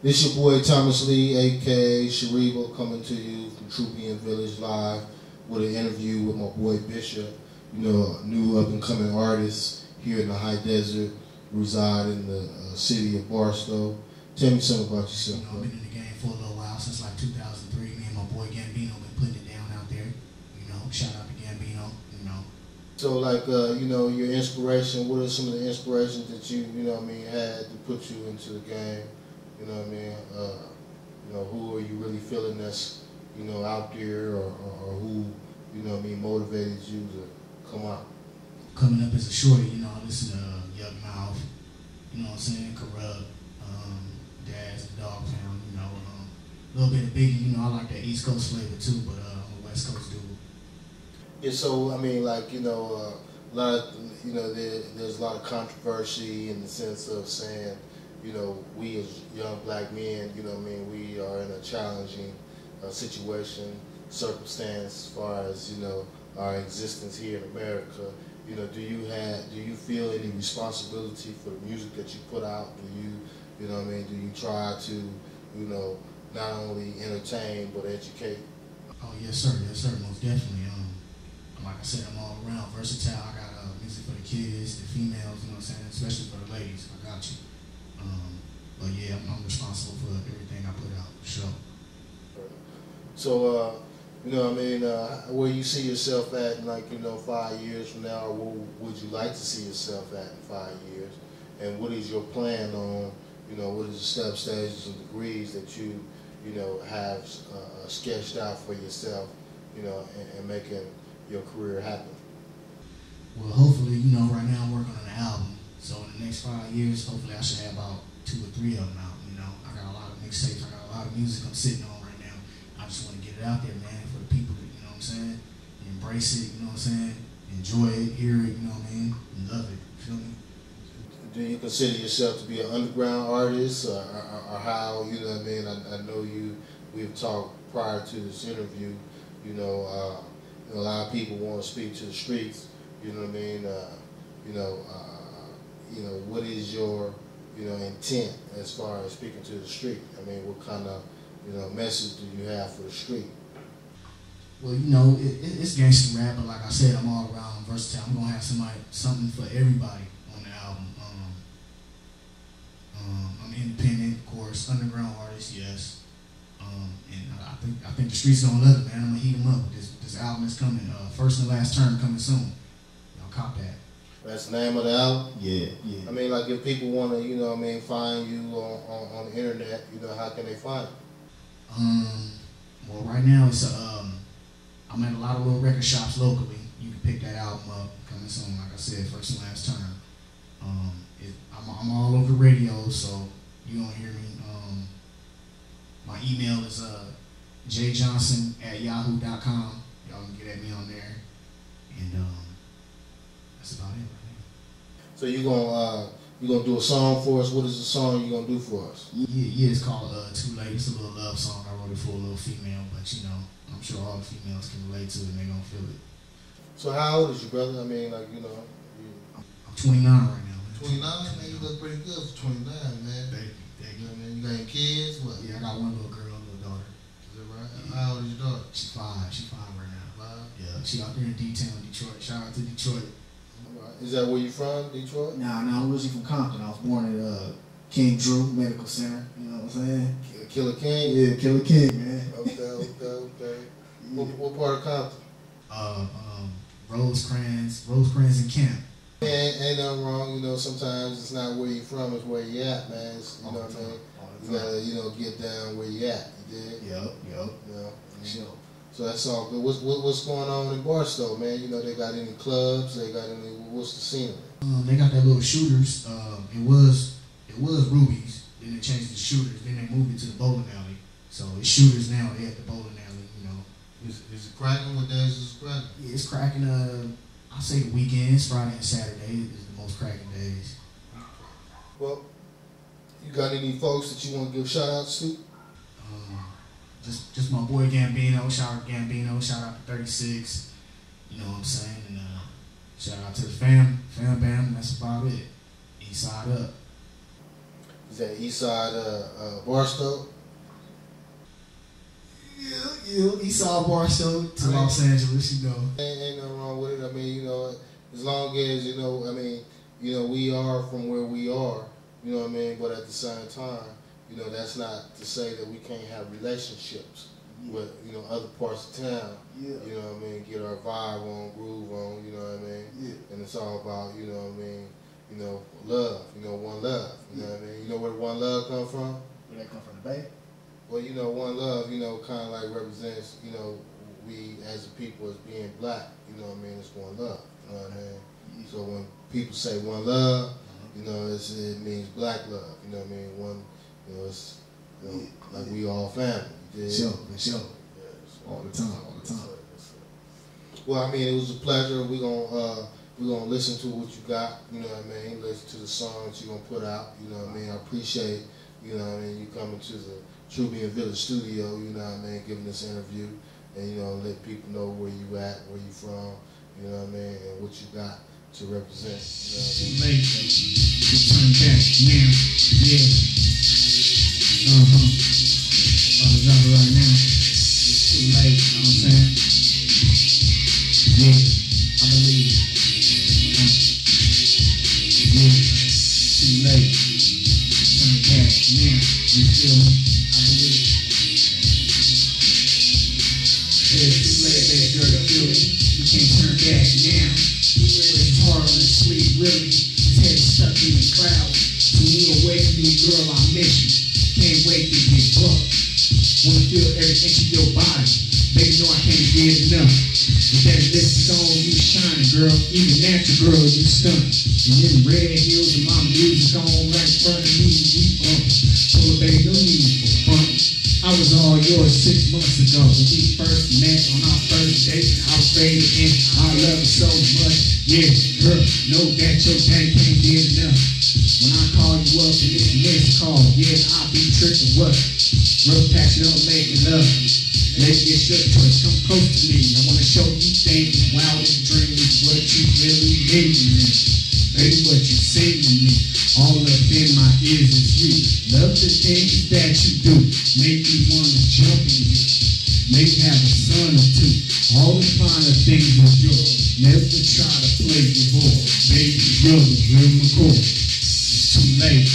This your boy Thomas Lee, aka Sharibo, coming to you from Troupian Village Live with an interview with my boy Bishop, you know, a new up-and-coming artist here in the high desert, reside in the city of Barstow. Tell me something about yourself. You know, I've been in the game for a little while, since like 2003. Me and my boy Gambino been putting it down out there. You know, shout out to Gambino, you know. So like, you know, your inspiration, what are some of the inspirations that you know what I mean, had to put you into the game? You know what I mean? You know, who are you really feeling that's, you know, out there, or who, you know what I mean, motivated you to come out? Coming up as a shorty, you know, I listen to Yuck Mouth, you know what I'm saying, Corrupt, Daz, the Dog Pound, you know, a little bit of Biggie, you know, I like that East Coast flavor too, but I'm a West Coast dude. Yeah, so, I mean, like, you know, a lot of, you know, there's a lot of controversy in the sense of saying, you know, we as young black men, you know what I mean, we are in a challenging situation, circumstance, as far as, you know, our existence here in America. You know, do you feel any responsibility for the music that you put out? Do you know what I mean, do you try to, you know, not only entertain but educate? Oh yes sir, most definitely. Like I said, I'm all around versatile. I got music for the kids, the females, you know what I'm saying, especially for the ladies. I got you. But yeah, I'm responsible for everything I put out, for sure. So, you know what I mean, where you see yourself at in, like, you know, 5 years from now, or where would you like to see yourself at in 5 years? And what is your plan on, you know, what is the steps, stages, and degrees that you know, have sketched out for yourself, you know, and making your career happen? Well, hopefully, you know, right now I'm working on an album. So in the next 5 years, hopefully I should have about 2 or 3 of them out, you know. I got a lot of mixtapes, I got a lot of music I'm sitting on right now. I just want to get it out there, man, for the people, you know what I'm saying? Embrace it, you know what I'm saying? Enjoy it, hear it, you know what I mean? And love it, you feel me? Do you consider yourself to be an underground artist, or how, you know what I mean? I know we've talked prior to this interview, you know, a lot of people want to speak to the streets, you know what I mean? You know, what is your, you know, intent as far as speaking to the street? I mean, what kind of, you know, message do you have for the street? Well, you know, it's gangster rap, but like I said, I'm all around versatile. I'm gonna have something for everybody on the album. I'm independent, of course, underground artist, yes. And I think the streets gonna love it, man. I'm gonna heat them up. This album is coming. First and last term coming soon. Y'all cop that. That's the name of the album? Yeah. I mean, like, if people want to, you know what I mean, find you on the internet, you know, how can they find you? Well, right now it's I'm at a lot of little record shops locally. You can pick that album up coming soon. Like I said, first and last term. I'm all over the radio, so you gonna hear me. My email is jjohnson@yahoo.com. Y'all can get at me on there, and that's about it right now. So you gonna do a song for us? What is the song you gonna do for us? Yeah, it's called Too Late. It's a little love song. I wrote it for a little female, but you know, I'm sure all the females can relate to it and they're gonna feel it. So how old is you, brother? I mean, like, you know. I'm 29 right now. 29? Man, you look pretty good for 29, man. Thank you. You know what I mean? You got any kids? What? Yeah, I got one little girl, little daughter. Is that right? Yeah. How old is your daughter? She's 5. She's 5 right now. 5? Yeah, she out there in D-Town, Detroit. Shout out to Detroit. Right. Is that where you from, Detroit? Nah, I'm originally from Compton. I was born at King Drew Medical Center. You know what I'm saying? Killer King? Yeah, Killer King, man. Okay. Yeah. What part of Compton? Rosecrans and Camp. Ain't nothing wrong, you know, sometimes it's not where you're from, it's where you at, man. It's, you know what I mean? You gotta, you know, get down where you at, you dig? Yep. You know, sure. So that's all good. What's going on in Barstow, man? You know, they got any clubs? They got any, what's the scenery? They got that little Shooters. It was Ruby's, then they changed it to Shooters, then they moved it to the bowling alley. So it's Shooters now, they at the bowling alley, you know. Is it cracking? What days is it cracking? Yeah, it's cracking, I say the weekends, Friday and Saturday is the most cracking days. Well, you got any folks that you want to give shout outs to? Just my boy Gambino, shout out to Gambino, shout out to 36, you know what I'm saying, and shout out to the fam bam, that's about it. East side up. is that east side Barstow? Yeah, east side Barstow to Los Angeles, you know. Ain't nothing wrong with it. I mean, you know, as long as, you know, I mean, you know, we are from where we are, you know what I mean? But at the same time, you know, that's not to say that we can't have relationships with, you know, other parts of town. Yeah. You know what I mean? Get our vibe on, groove on, you know what I mean? Yeah. And it's all about, you know what I mean, you know, love, you know, one love. You know what I mean? You know where one love come from? Where that come from, the Bay? Well, you know, one love, you know, kind of like represents, you know, we as a people as being black, you know what I mean? It's one love, you know what I mean? Yeah. So when people say one love, you know, it means black love, you know what I mean? One, you know, it's, you know, like we all family. Sure. All the time. Well, I mean, it was a pleasure. We're gonna listen to what you got, you know what I mean? Listen to the songs you're gonna put out, you know what I mean? I appreciate, you know what I mean, you coming to the Trubian Village studio, you know what I mean, giving this interview, and you know, let people know where you at, where you from, you know what I mean, and what you got to represent. You know what I mean? Too late, you turn back now, yeah. About to drop it right now. It's too late, you know what I'm saying? Yeah, I believe. Yeah, too late. Turn back now, you feel me? I believe. Yeah, it's too late, baby girl, you feel me? You can't turn back now. He wears his heart on his sleeve, really. His head stuck in the clouds. When you away from me, girl, I miss you. Can't wait to get booked. Wanna feel every inch of your body. Baby, know I can't get enough. With that lipstick on, you shining, girl. Even natural, girl, you stunning. And them red heels and my music on right in front of me, we bumping. Told her, baby, no need for fun. I was all yours 6 months ago. When we first met on our first date, I was faded in. I love you so much. Yeah, girl, know that your daddy can't get enough. When I call you up and it's missed call, yeah, I'll be tripping what? Real passion on making love. Maybe it's your choice, come close to me. I wanna show you things, wildest dreams, what you really need in me. Baby, what you say to me, all up in my ears is you. Love the things that you do, make me wanna jump in you. Maybe have a son or two, all the finer things is yours. Never try to play your boy, baby, you're the real McCoy. It's too late.